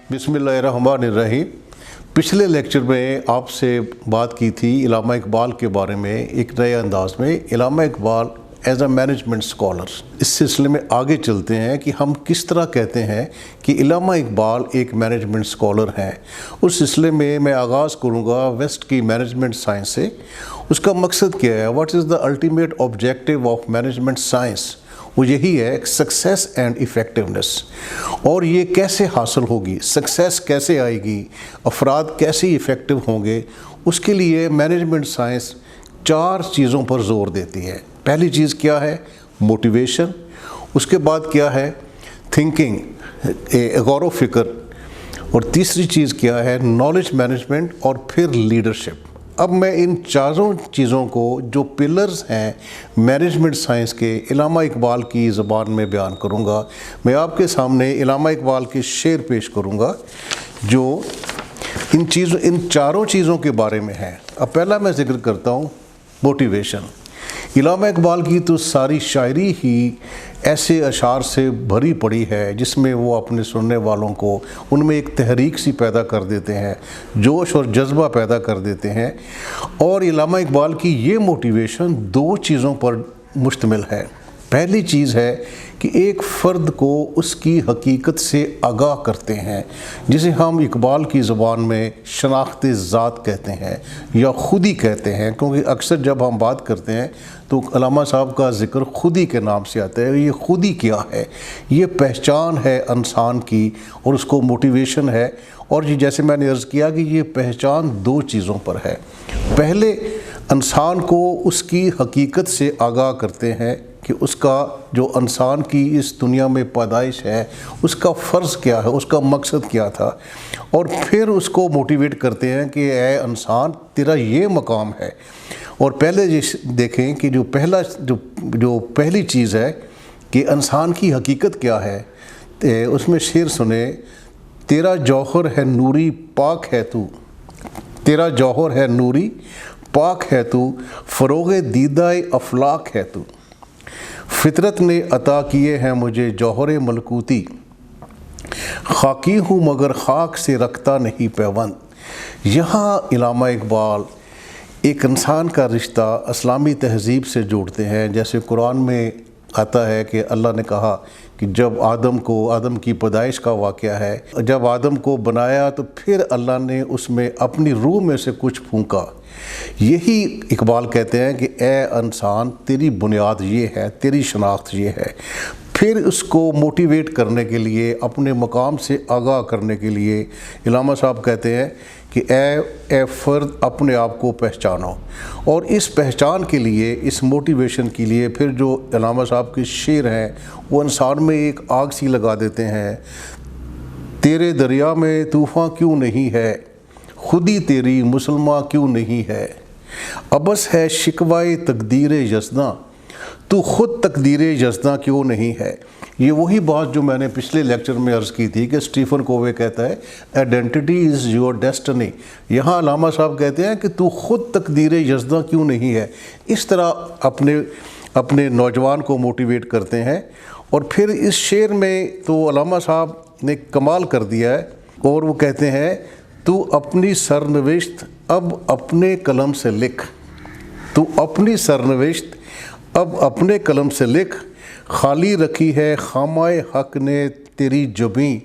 बिस्मिल्लाहिर्रहमानिर्रहीम। पिछले लेक्चर में आपसे बात की थी इलामा इकबाल के बारे में एक नए अंदाज में। Allama Iqbal as a management scholar, इस सिलसिले में आगे चलते हैं कि हम किस तरह कहते हैं कि इलामा इकबाल एक मैनेजमेंट स्कॉलर हैं। उस सिलसिले में मैं आगाज़ करूँगा वेस्ट की मैनेजमेंट साइंस से। उसका मकसद क्या है, what is the ultimate objective of management science. वो यही है सक्सेस एंड इफ़ेक्टिवनेस। और ये कैसे हासिल होगी, सक्सेस कैसे आएगी, अफराद कैसे इफ़ेक्टिव होंगे, उसके लिए मैनेजमेंट साइंस 4 चीज़ों पर ज़ोर देती है। पहली चीज़ क्या है, मोटिवेशन। उसके बाद क्या है, थिंकिंग, गौर व फिक्र। और तीसरी चीज़ क्या है, नॉलेज मैनेजमेंट। और फिर लीडरशिप। अब मैं इन चारों चीज़ों को जो पिलर्स हैं मैनेजमेंट साइंस के, इलामा इकबाल की ज़बान में बयान करूँगा। मैं आपके सामने इलामा इकबाल के शेर पेश करूँगा जो इन चारों चीज़ों के बारे में है। अब पहला मैं जिक्र करता हूँ मोटिवेशन। इलामा इकबाल की तो सारी शायरी ही ऐसे अशार से भरी पड़ी है जिसमें वो अपने सुनने वालों को उनमें एक तहरीक सी पैदा कर देते हैं, जोश और जज्बा पैदा कर देते हैं। और इलामा इकबाल की ये मोटिवेशन 2 चीज़ों पर मुश्तमिल है। पहली चीज़ है कि एक फ़र्द को उसकी हकीकत से आगाह करते हैं, जिसे हम इकबाल की ज़बान में शनाख्त ज़ात कहते हैं या खुदी कहते हैं, क्योंकि अक्सर जब हम बात करते हैं तो अल्लामा साहब का ज़िक्र खुदी के नाम से आता है। ये खुदी क्या है, ये पहचान है इंसान की और उसको मोटिवेशन है। और ये जैसे मैंने अर्ज़ किया कि ये पहचान 2 चीज़ों पर है। पहले इंसान को उसकी हकीकत से आगाह करते हैं कि उसका जो इंसान की इस दुनिया में पैदाइश है, उसका फ़र्ज़ क्या है, उसका मकसद क्या था। और फिर उसको मोटिवेट करते हैं कि ऐ इंसान, तेरा ये मकाम है। और पहले देखें कि जो पहली चीज़ है कि इंसान की हकीकत क्या है, उसमें शेर सुने, तेरा जौहर है नूरी पाक है तू, तेरा जौहर है नूरी पाक है तू, फ़रोग़ दीदाए अफलाक है तू, फितरत ने अता किए हैं मुझे जौहर मलकूती, खाकी हूँ मगर खाक से रखता नहीं पैवंद। यहाँ इलामा इकबाल एक इंसान का रिश्ता इस्लामी तहज़ीब से जोड़ते हैं। जैसे कुरान में आता है कि अल्लाह ने कहा कि जब आदम की पैदाइश का वाक़या है, जब आदम को बनाया तो फिर अल्लाह ने उसमें अपनी रूह में से कुछ फूंका। यही इकबाल कहते हैं कि ए इंसान, तेरी बुनियाद ये है, तेरी शनाख्त ये है। फिर उसको मोटिवेट करने के लिए, अपने मकाम से आगाह करने के लिए इलामा साहब कहते हैं कि ए फ़र्द, अपने आप को पहचानो। और इस पहचान के लिए, इस मोटिवेशन के लिए फिर जो इलामा साहब के शेर हैं वो इंसान में एक आग सी लगा देते हैं। तेरे दरिया में तूफ़ान क्यों नहीं है, खुदी तेरी मुसलमान क्यों नहीं है, अबस है शिकवाए तकदीर यज़दा, तू ख़ुद तकदीर यज़दा क्यों नहीं है। ये वही बात जो मैंने पिछले लेक्चर में अर्ज़ की थी कि स्टीफन कोवे कहता है आइडेंटिटी इज़ योर डेस्टिनी। यहाँ अल्लामा साहब कहते हैं कि तू ख़ुद तकदीर यज़दा क्यों नहीं है। इस तरह अपने नौजवान को मोटिवेट करते हैं। और फिर इस शेर में तो अल्लामा साहब ने कमाल कर दिया है। और वो कहते हैं, तू अपनी सरनविश्त अब अपने कलम से लिख, तू अपनी सरनविश्त अब अपने कलम से लिख, खाली रखी है खामाए हक ने तेरी जबीं,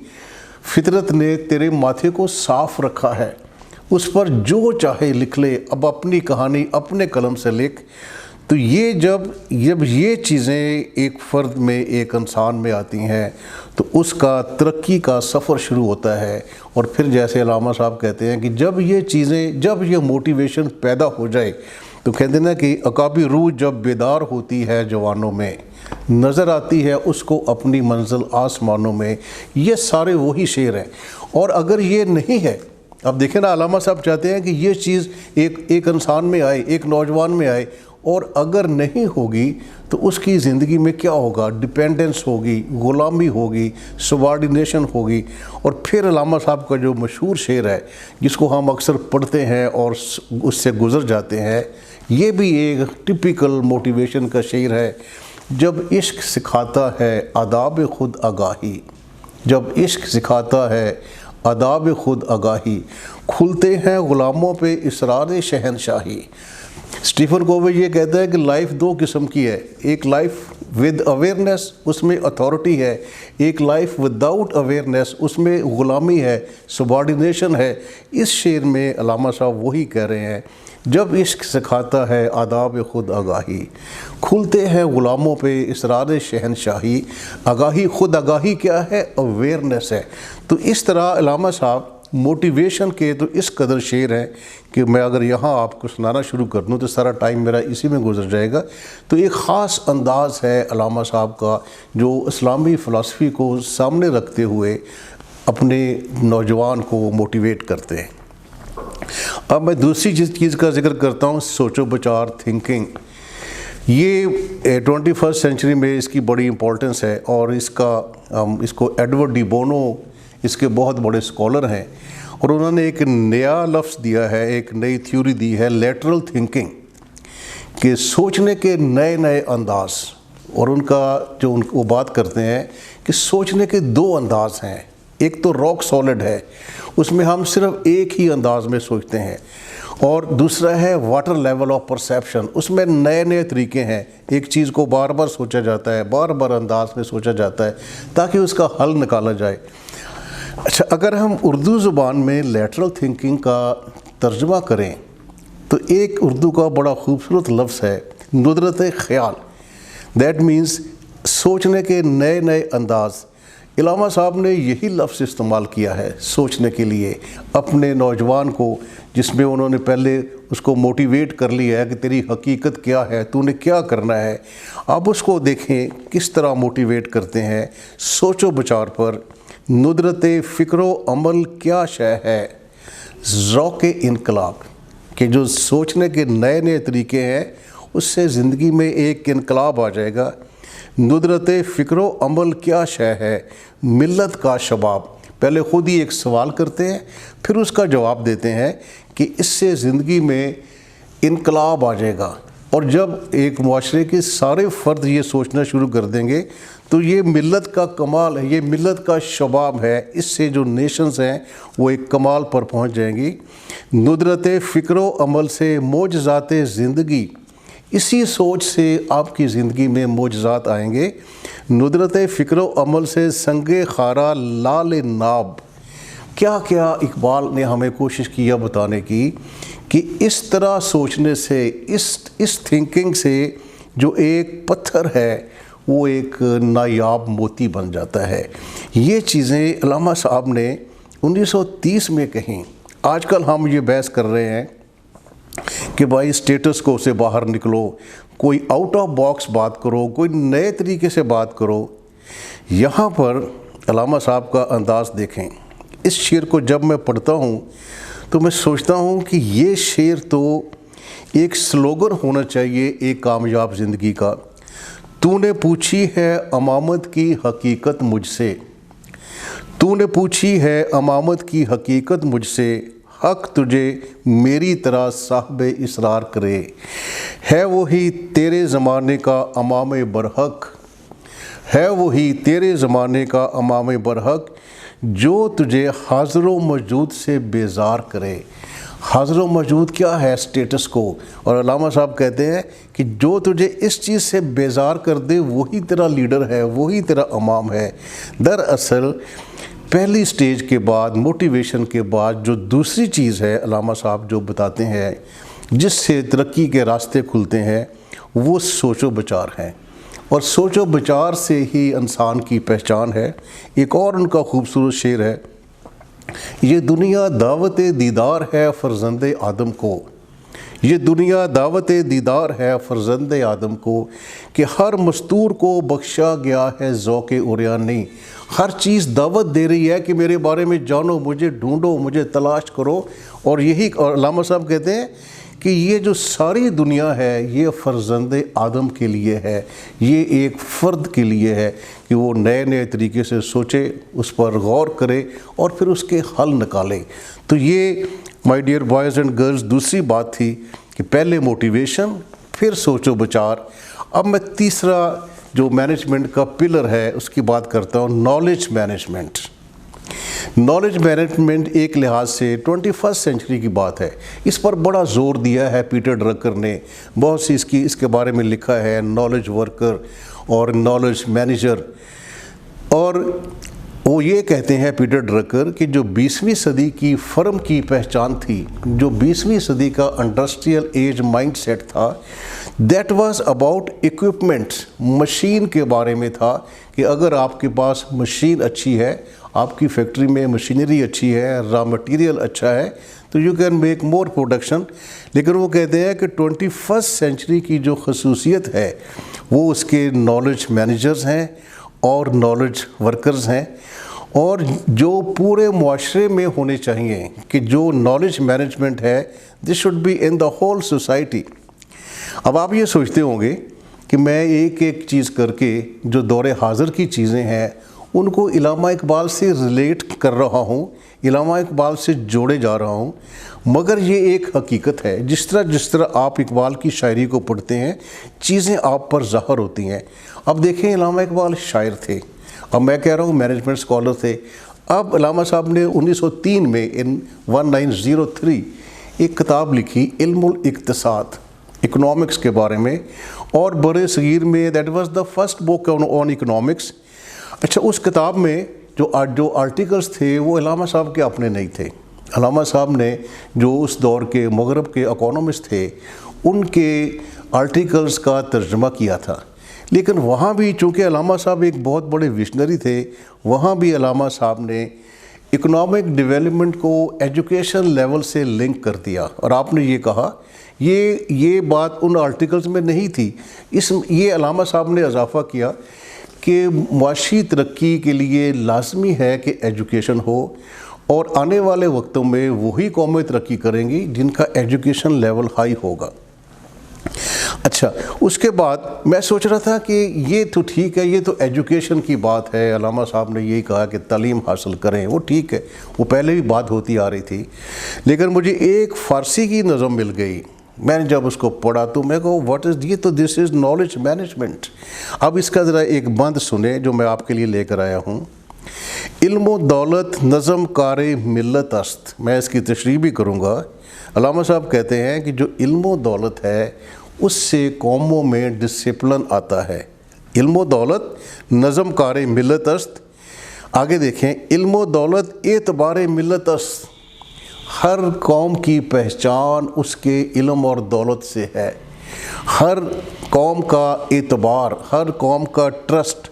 फितरत ने तेरे माथे को साफ़ रखा है, उस पर जो चाहे लिख ले, अब अपनी कहानी अपने कलम से लिख। तो ये जब ये चीज़ें एक फ़र्द में, एक इंसान में आती हैं तो उसका तरक्की का सफ़र शुरू होता है। और फिर जैसे अल्लामा साहब कहते हैं कि जब ये मोटिवेशन पैदा हो जाए तो कहते हैं ना कि अकाबी रूह जब बेदार होती है जवानों में, नज़र आती है उसको अपनी मंजिल आसमानों में। ये सारे वही शेर हैं। और अगर ये नहीं है, अब देखें ना, अल्लामा साहब चाहते हैं कि ये चीज़ एक इंसान में आए, एक नौजवान में आए। और अगर नहीं होगी तो उसकी ज़िंदगी में क्या होगा, डिपेंडेंस होगी, ग़ुलामी होगी, सबॉर्डिनेशन होगी। और फिर अल्लामा साहब का जो मशहूर शेर है जिसको हम अक्सर पढ़ते हैं और उससे गुज़र जाते हैं, ये भी एक टिपिकल मोटिवेशन का शेर है। जब इश्क सिखाता है आदाब खुद आगाही, जब इश्क सिखाता है आदाब खुद आगाही, खुलते हैं ग़ुलामों पे इसरार शहनशाही। स्टीफन कोवे ये कहता है कि लाइफ दो किस्म की है, एक लाइफ विद अवेयरनेस, उसमें अथॉरिटी है, एक लाइफ विदाउट अवेयरनेस, उसमें ग़ुलामी है, सबॉर्डिनेशन है। इस शेर में अल्लामा साहब वही कह रहे हैं, जब इश्क सिखाता है आदाब खुद आगाही, खुलते हैं ग़ुलामों पे इसरार शहनशाही। आगाही, खुद आगाही क्या है? अवेयरनेस है। तो इस तरह अल्लामा साहब मोटिवेशन के तो इस कदर शेर हैं कि मैं अगर यहाँ आपको सुनाना शुरू कर दूँ तो सारा टाइम मेरा इसी में गुजर जाएगा। तो एक ख़ास अंदाज़ है अल्लामा साहब का, जो इस्लामी फ़िलासफ़ी को सामने रखते हुए अपने नौजवान को मोटिवेट करते हैं। अब मैं दूसरी चीज़ का जिक्र करता हूँ, सोचो विचार, थिंकिंग। ये 21st सेंचुरी में इसकी बड़ी इम्पोर्टेंस है और इसको एडवर्ड डी बोनो इसके बहुत बड़े स्कॉलर हैं और उन्होंने एक नया लफ्ज़ दिया है, एक नई थ्योरी दी है, लेटरल थिंकिंग, कि सोचने के नए नए अंदाज़। और उनका जो वो बात करते हैं कि सोचने के दो अंदाज़ हैं, एक तो रॉक सॉलिड है, उसमें हम सिर्फ एक ही अंदाज में सोचते हैं, और दूसरा है वाटर लेवल ऑफ परसेप्शन, उसमें नए नए तरीके हैं। एक चीज़ को बार बार सोचा जाता है, बार बार अंदाज में सोचा जाता है ताकि उसका हल निकाला जाए। अच्छा, अगर हम उर्दू ज़ुबान में लेटरल थिंकिंग का तर्जुमा करें तो एक उर्दू का बड़ा खूबसूरत लफ्ज़ है नुदरत ख़याल। दैट मीन्स सोचने के नए नए अंदाज़। अल्लामा साहब ने यही लफ्ज़ इस्तेमाल किया है सोचने के लिए अपने नौजवान को, जिसमें उन्होंने पहले उसको मोटिवेट कर लिया है कि तेरी हकीकत क्या है, तूने क्या करना है। अब उसको देखें किस तरह मोटिवेट करते हैं सोचो विचार पर। नुदरत फ़िक्रो अमल क्या शय है, ज़ौक़े इनकलाब, कि जो सोचने के नए नए तरीके हैं उससे ज़िंदगी में एक इनकलाब आ जाएगा। नुदरत फ़िक्रो अमल क्या शय है, मिल्लत का शबाब। पहले ख़ुद ही एक सवाल करते हैं, फिर उसका जवाब देते हैं कि इससे ज़िंदगी में इनकलाब आ जाएगा। और जब एक मुआशरे के सारे फ़र्द ये सोचना शुरू कर देंगे तो ये मिल्लत का कमाल है, ये मिल्लत का शबाब है। इससे जो नेशंस हैं वो एक कमाल पर पहुंच जाएंगी। नुदरत फ़िक्रो अमल से मोजज़ात ज़िंदगी, इसी सोच से आपकी ज़िंदगी में मोजज़ात आएंगे। नुदरत फ़िक्रो अमल से संगे खारा लाल नाब। क्या क्या इकबाल ने हमें कोशिश किया बताने की कि इस तरह सोचने से, इस थिंकिंग से जो एक पत्थर है वो एक नायाब मोती बन जाता है। ये चीज़ें अल्लामा साहब ने 1930 में कहीं। आजकल हम ये बहस कर रहे हैं कि भाई स्टेटस को से बाहर निकलो, कोई आउट ऑफ बॉक्स बात करो, कोई नए तरीके से बात करो। यहाँ पर अल्लामा साहब का अंदाज़ देखें। इस शेर को जब मैं पढ़ता हूँ तो मैं सोचता हूँ कि ये शेर तो एक स्लोगन होना चाहिए एक कामयाब ज़िंदगी का। तूने पूछी है अमामत की हकीकत मुझसे, तूने पूछी है अमामत की हकीकत मुझसे, हक तुझे मेरी तरह साहबे इसरार करे। है वही तेरे ज़माने का अमाम बरहक, है वही तेरे ज़माने का अमाम बरहक, जो तुझे हाज़िर व मौजूद से बेजार करे। हाज़िर व मौजूद क्या है? स्टेटस को। और अल्लामा साहब कहते हैं कि जो तुझे इस चीज़ से बेजार कर दे वही तेरा लीडर है, वही तेरा इमाम है। दरअसल पहली स्टेज के बाद, मोटिवेशन के बाद, जो दूसरी चीज़ है अल्लामा साहब जो बताते हैं जिससे तरक्की के रास्ते खुलते हैं, वो सोचो विचार हैं। और सोचो विचार से ही इंसान की पहचान है। एक और उनका खूबसूरत शेर है, ये दुनिया दावत दीदार है फ़र्ज़ंद आदम को, ये दुनिया दावत दीदार है फ़र्ज़ंद आदम को, कि हर मस्तूर को बख्शा गया है ज़ौक़े उरियान नहीं। हर चीज़ दावत दे रही है कि मेरे बारे में जानो, मुझे ढूंढो, मुझे तलाश करो। और यही और अल्लामा साहब कहते हैं कि ये जो सारी दुनिया है ये फ़र्ज़ंद आदम के लिए है, ये एक फ़र्द के लिए है कि वो नए नए तरीके से सोचे, उस पर गौर करे और फिर उसके हल निकाले। तो ये my dear boys and girls दूसरी बात थी कि पहले मोटिवेशन, फिर सोचो विचार। अब मैं तीसरा जो मैनेजमेंट का पिलर है उसकी बात करता हूँ, नॉलेज मैनेजमेंट। नॉलेज मैनेजमेंट एक लिहाज से 21st सेंचुरी की बात है। इस पर बड़ा जोर दिया है पीटर ड्रकर ने, बहुत सी इसके बारे में लिखा है, नॉलेज वर्कर और नॉलेज मैनेजर। और वो ये कहते हैं पीटर ड्रकर कि जो 20वीं सदी की फर्म की पहचान थी, जो 20वीं सदी का इंडस्ट्रियल एज माइंडसेट था, that was about equipment, machine के बारे में था कि अगर आपके पास मशीन अच्छी है, आपकी फैक्ट्री में मशीनरी अच्छी है, रॉ मटेरियल अच्छा है, तो you can make more production. लेकिन वो कहते हैं कि 21st सेंचुरी की जो खसूसियत है वो उसके नॉलेज मैनेजर्स हैं और नॉलेज वर्कर्स हैं, और जो पूरे मुआशरे में होने चाहिए कि जो नॉलेज मैनेजमेंट है this should be in the whole society. अब आप ये सोचते होंगे कि मैं एक एक चीज़ करके जो दौरे हाज़िर की चीज़ें हैं उनको इलामा इकबाल से रिलेट कर रहा हूँ, इलामा इकबाल से जोड़े जा रहा हूँ, मगर ये एक हकीकत है। जिस तरह आप इकबाल की शायरी को पढ़ते हैं चीज़ें आप पर ज़ाहिर होती हैं। अब देखें, इलामा इकबाल शायर थे, अब मैं कह रहा हूँ मैनेजमेंट स्कॉलर थे। अब इलामा साहब ने 1903 में इन 1903 एक किताब लिखी इल्मुल इक्तिसाद, इकोनॉमिक्स के बारे में, और बड़े सगीर में that was the first book on economics. अच्छा, उस किताब में जो आर्टिकल्स थे वो इलामा साहब के अपने नहीं थे। इलामा साहब ने जो उस दौर के मगरब के इकोनॉमिस्ट थे उनके आर्टिकल्स का तर्जुमा किया था। लेकिन वहाँ भी चूँकि इलामा साहब एक बहुत बड़े विशनरी थे, वहाँ भी इलामा साहब ने इकोनॉमिक डेवलपमेंट को एजुकेशन लेवल से लिंक कर दिया। और आपने ये कहा, ये बात उन आर्टिकल्स में नहीं थी, ये इलामा साहब ने इजाफ़ा किया कि मुआशी तरक्की के लिए लाजमी है कि एजुकेशन हो, और आने वाले वक्तों में वही कौमें तरक्की करेंगी जिनका एजुकेशन लेवल हाई होगा। अच्छा, उसके बाद मैं सोच रहा था कि ये तो ठीक है, ये तो एजुकेशन की बात है, अल्लामा साहब ने यही कहा कि तालीम हासिल करें, वो ठीक है, वो पहले भी बात होती आ रही थी। लेकिन मुझे एक फ़ारसी की नज़म मिल गई, मैंने जब उसको पढ़ा तो मैं को व्हाट इज़ ये, तो दिस इज़ नॉलेज मैनेजमेंट। अब इसका ज़रा एक बंद सुने जो मैं आपके लिए लेकर आया हूँ। इल्म दौलत नज़म कार मिल्लत अस्त, मैं इसकी तशरीह भी करूँगा। अल्लामा साहब कहते हैं कि जो इल्म दौलत है उससे कौमों में डिसिप्लिन आता है। इल्म दौलत नज़म कार मिल्लत अस्त। आगे देखें, इल्म दौलत एतबार मिल्लत अस्त, हर कौम की पहचान उसके इल्म और दौलत से है। हर कौम का एतबार, हर कौम का ट्रस्ट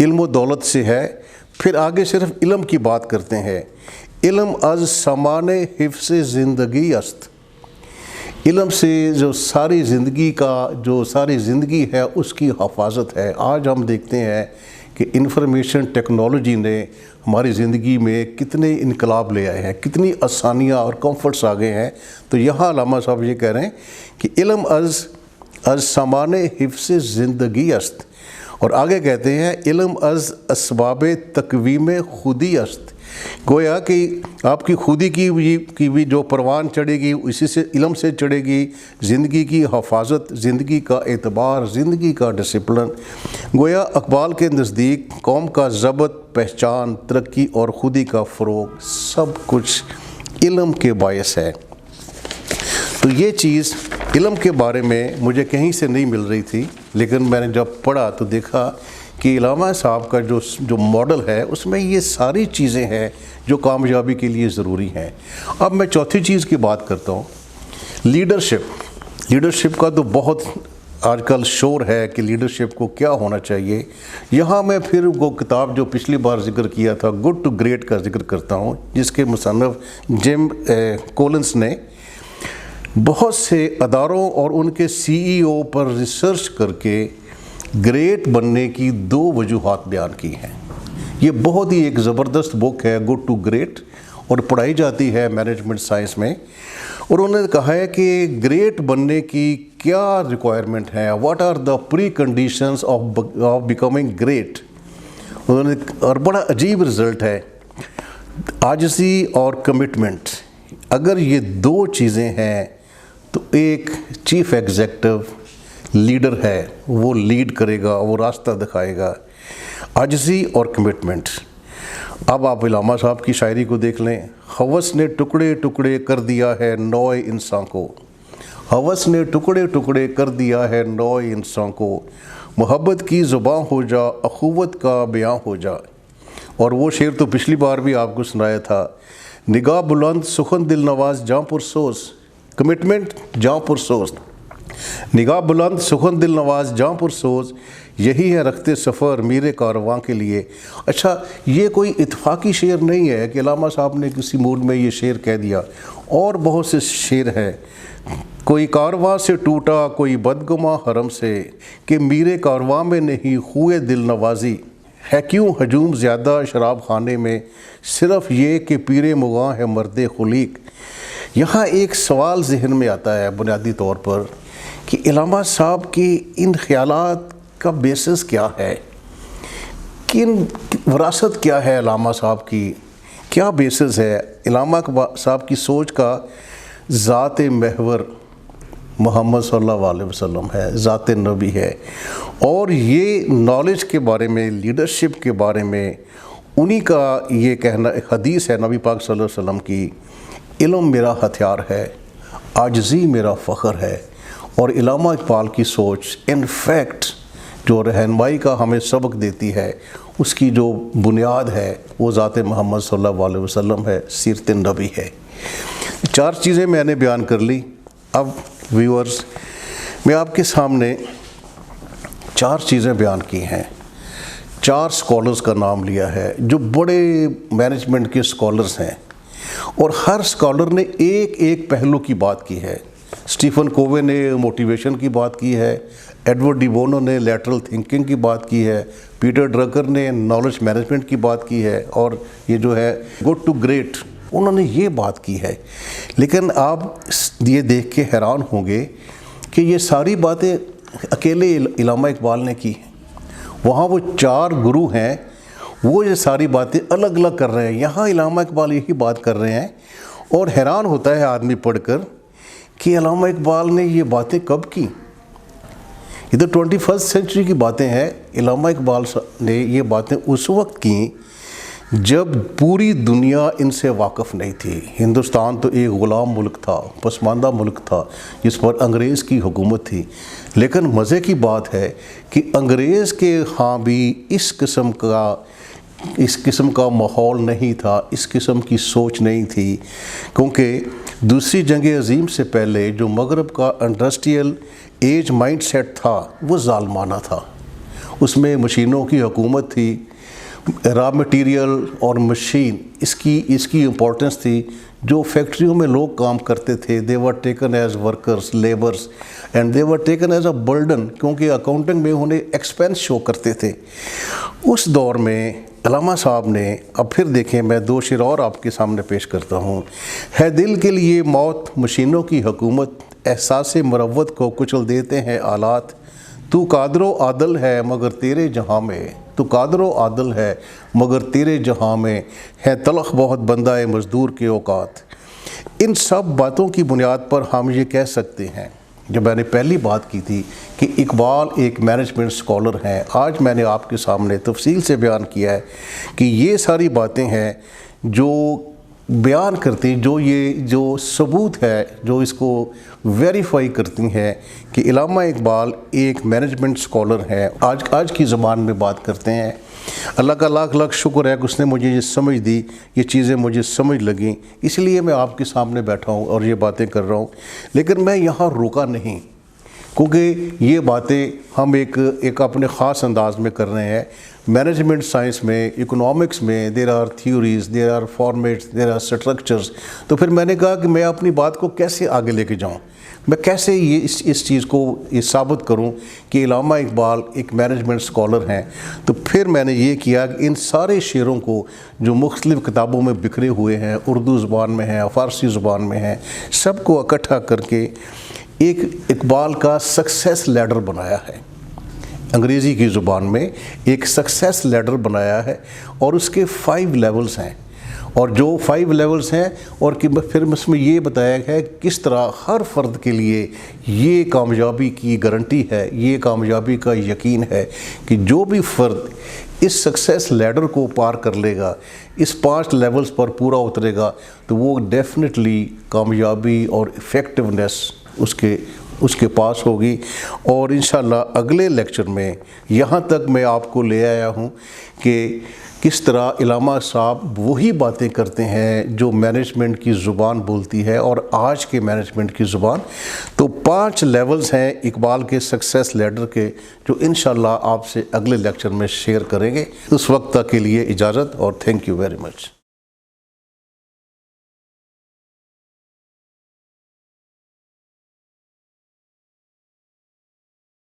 इल्म दौलत से है। फिर आगे सिर्फ इल्म की बात करते हैं। इल्म अज समाने हिफ्ज़ ज़िंदगी अस्त, इल्म से जो सारी ज़िंदगी है उसकी हफाजत है। आज हम देखते हैं कि इंफॉर्मेशन टेक्नोलॉजी ने हमारी ज़िंदगी में कितने इनकलाब ले आए हैं, कितनी आसानियाँ और कंफर्ट्स आ गए हैं। तो यहाँ अल्लामा साहब ये कह रहे हैं कि इल्म अज समाने हिफ्ज़ ज़िंदगी अस्त, और आगे कहते हैं इल्म अज असबाब तकवीम खुदी अस्त। गोया कि आपकी खुदी की भी जो परवान चढ़ेगी इसी से इल्म से चढ़ेगी। ज़िंदगी की हफाजत, ज़िंदगी का एतबार, ज़िंदगी का डिसिप्लिन, गोया इकबाल के नज़दीक कौम का ज़बत, पहचान, तरक्की और खुदी का फ़रोग़ सब कुछ इल्म के बायस है। तो ये चीज़ इल्म के बारे में मुझे कहीं से नहीं मिल रही थी, लेकिन मैंने जब पढ़ा तो देखा कि इलामा साहब का जो मॉडल है उसमें ये सारी चीज़ें हैं जो कामयाबी के लिए ज़रूरी हैं। अब मैं चौथी चीज़ की बात करता हूँ, लीडरशिप का तो बहुत आजकल शोर है कि लीडरशिप को क्या होना चाहिए। यहाँ मैं फिर वो किताब जो पिछली बार जिक्र किया था, गुड टू ग्रेट का जिक्र करता हूँ, जिसके मुसन्नफ़ जिम कोलिंस ने बहुत से अदारों और उनके CEO पर रिसर्च करके ग्रेट बनने की 2 वजूहात बयान की हैं। ये बहुत ही एक ज़बरदस्त बुक है गुड टू ग्रेट, और पढ़ाई जाती है मैनेजमेंट साइंस में। और उन्होंने कहा है कि ग्रेट बनने की क्या रिक्वायरमेंट है, what are the preconditions of becoming great. उन्होंने, और बड़ा अजीब रिज़ल्ट है, आजिज़ी और कमिटमेंट। अगर ये 2 चीज़ें हैं तो एक चीफ एग्जीक्यूटिव लीडर है, वो लीड करेगा, वो रास्ता दिखाएगा। आजिज़ी और कमिटमेंट। اب آپ علامہ صاحب کی شاعری کو دیکھ لیں. ہوس نے ٹکڑے ٹکڑے کر دیا ہے نوع انسان کو, ہوس نے ٹکڑے ٹکڑے کر دیا ہے نوع انسان کو, محبت کی زباں ہو جا اخوت کا بیاں ہو جا. اور وہ شعر تو پچھلی بار بھی آپ کو سنایا تھا. نگاہ بلند سخن دل نواز جاں پرسوز, کمٹمنٹ جاں پرسوز, نگاہ بلند سخن دل نواز جاں پرسوز, یہی ہے رخت سفر میرے کارواں کے لیے. اچھا, یہ کوئی اتفاقی شعر نہیں ہے کہ علامہ صاحب نے کسی موڈ میں یہ شعر کہہ دیا, اور بہت سے شعر ہیں. کوئی کارواں سے ٹوٹا کوئی بدگماں حرم سے, کہ میرے کارواں میں نہیں خوئے دل نوازی. ہے کیوں ہجوم زیادہ شراب خانے میں, صرف یہ کہ پیر مغاں ہے مرد خلیق. یہاں ایک سوال ذہن میں آتا ہے بنیادی طور پر کہ علامہ صاحب کی ان خیالات کا بیسس کیا ہے, وراثت کیا ہے علامہ صاحب کی, کیا بیسس ہے. علامہ صاحب کی سوچ کا ذات محور محمد صلی اللہ علیہ وسلم ہے, ذات نبی ہے, اور یہ نالج کے بارے میں, لیڈرشپ کے بارے میں انہی کا یہ کہنا. حدیث ہے نبی پاک صلی اللہ علیہ وسلم کی, علم میرا ہتھیار ہے, عاجزی میرا فخر ہے. اور علامہ اقبال کی سوچ ان فیکٹ جو رہنمائی کا ہمیں سبق دیتی ہے, اس کی جو بنیاد ہے وہ ذات محمد صلی اللہ علیہ وسلم ہے, سیرت نبی ہے. 4 چیزیں میں نے بیان کر لی. اب ویورز, میں آپ کے سامنے 4 چیزیں بیان کی ہیں. 4 سکولرز کا نام لیا ہے جو بڑے مینجمنٹ کے سکولرز ہیں, اور ہر سکولر نے ایک پہلو کی بات کی ہے. اسٹیفن کووے نے موٹیویشن کی بات کی ہے, ایڈورڈ ڈی بونو نے لیٹرل تھنکنگ کی بات کی ہے, پیٹر ڈرکر نے نالج مینجمنٹ کی بات کی ہے, اور یہ جو ہے گڈ ٹو گریٹ انہوں نے یہ بات کی ہے. لیکن آپ یہ دیکھ کے حیران ہوں گے کہ یہ ساری باتیں اکیلے علامہ اقبال نے کی. وہاں وہ 4 گرو ہیں, وہ یہ ساری باتیں الگ الگ کر رہے ہیں. یہاں علامہ اقبال یہی بات کر رہے ہیں, اور حیران ہوتا ہے آدمی پڑھ کر کہ علامہ اقبال نے یہ باتیں کب کی. یہ تو 21 سینچری کی باتیں ہیں. علامہ اقبال نے یہ باتیں اس وقت کیں جب پوری دنیا ان سے واقف نہیں تھی. ہندوستان تو ایک غلام ملک تھا, پسماندہ ملک تھا, جس پر انگریز کی حکومت تھی. لیکن مزے کی بات ہے کہ انگریز کے ہاں بھی اس قسم کا ماحول نہیں تھا, اس قسم کی سوچ نہیں تھی, کیونکہ دوسری جنگ عظیم سے پہلے جو مغرب کا انڈسٹریل ایج مائنڈ سیٹ تھا وہ ظالمانہ تھا. اس میں مشینوں کی حکومت تھی, را مٹیریل اور مشین اس کی امپورٹنس تھی. جو فیکٹریوں میں لوگ کام کرتے تھے, they were taken as workers, laborers, and they were taken as a burden, کیونکہ اکاؤنٹنگ میں انہیں ایکسپینس شو کرتے تھے. اس دور میں علامہ صاحب نے, اب پھر دیکھیں میں 2 شعر اور آپ کے سامنے پیش کرتا ہوں. ہے دل کے لیے موت مشینوں کی حکومت, احساس مروت کو کچل دیتے ہیں آلات. تو قادر و عادل ہے مگر تیرے جہاں میں, تو قادر و عادل ہے مگر تیرے جہاں میں, ہے تلخ بہت بندہ مزدور کے اوقات. ان سب باتوں کی بنیاد پر ہم یہ کہہ سکتے ہیں, جب میں نے پہلی بات کی تھی کہ اقبال ایک مینجمنٹ سکولر ہیں, آج میں نے آپ کے سامنے تفصیل سے بیان کیا ہے کہ یہ ساری باتیں ہیں جو بیان کرتی, جو ثبوت ہے, جو اس کو ویریفائی کرتی ہیں کہ علامہ اقبال ایک مینجمنٹ سکولر ہیں. آج کی زبان میں بات کرتے ہیں. اللہ کا لاکھ شکر ہے کہ اس نے مجھے یہ سمجھ دی, یہ چیزیں مجھے سمجھ لگیں, اس لیے میں آپ کے سامنے بیٹھا ہوں اور یہ باتیں کر رہا ہوں. لیکن میں یہاں روکا نہیں, کیونکہ یہ باتیں ہم ایک اپنے خاص انداز میں کر رہے ہیں. مینجمنٹ سائنس میں, اکنامکس میں there are theories, there are formats, there are structures. تو پھر میں نے کہا کہ میں اپنی بات کو کیسے آگے لے کے جاؤں, میں کیسے اس چیز کو یہ ثابت کروں کہ علامہ اقبال ایک مینجمنٹ سکولر ہیں. تو پھر میں نے یہ کیا کہ ان سارے شعروں کو جو مختلف کتابوں میں بکھرے ہوئے ہیں, اردو زبان میں ہیں, فارسی زبان میں ہیں, سب کو اکٹھا کر کے ایک اقبال کا سکسیس لیڈر بنایا ہے. انگریزی کی زبان میں ایک سکسیس لیڈر بنایا ہے, اور اس کے 5 لیولز ہیں. اور جو 5 لیولز ہیں، اور کہ پھر اس میں یہ بتایا گیا ہے کس طرح ہر فرد کے لیے یہ کامیابی کی گارنٹی ہے، یہ کامیابی کا یقین ہے کہ جو بھی فرد اس سکسیس لیڈر کو پار کر لے گا، اس 5 لیولز پر پورا اترے گا، تو وہ ڈیفینیٹلی کامیابی اور ایفیکٹونیس اس کے پاس ہوگی۔ اور انشاءاللہ اگلے لیکچر میں یہاں تک میں آپ کو لے آیا ہوں کہ کس طرح علامہ صاحب وہی باتیں کرتے ہیں جو مینجمنٹ کی زبان بولتی ہے اور آج کے مینجمنٹ کی زبان۔ تو 5 لیولز ہیں اقبال کے سکسیس لیڈر کے، جو انشاءاللہ آپ سے اگلے لیکچر میں شیئر کریں گے۔ اس وقت تک کے لیے اجازت، اور تھینک یو ویری مچ۔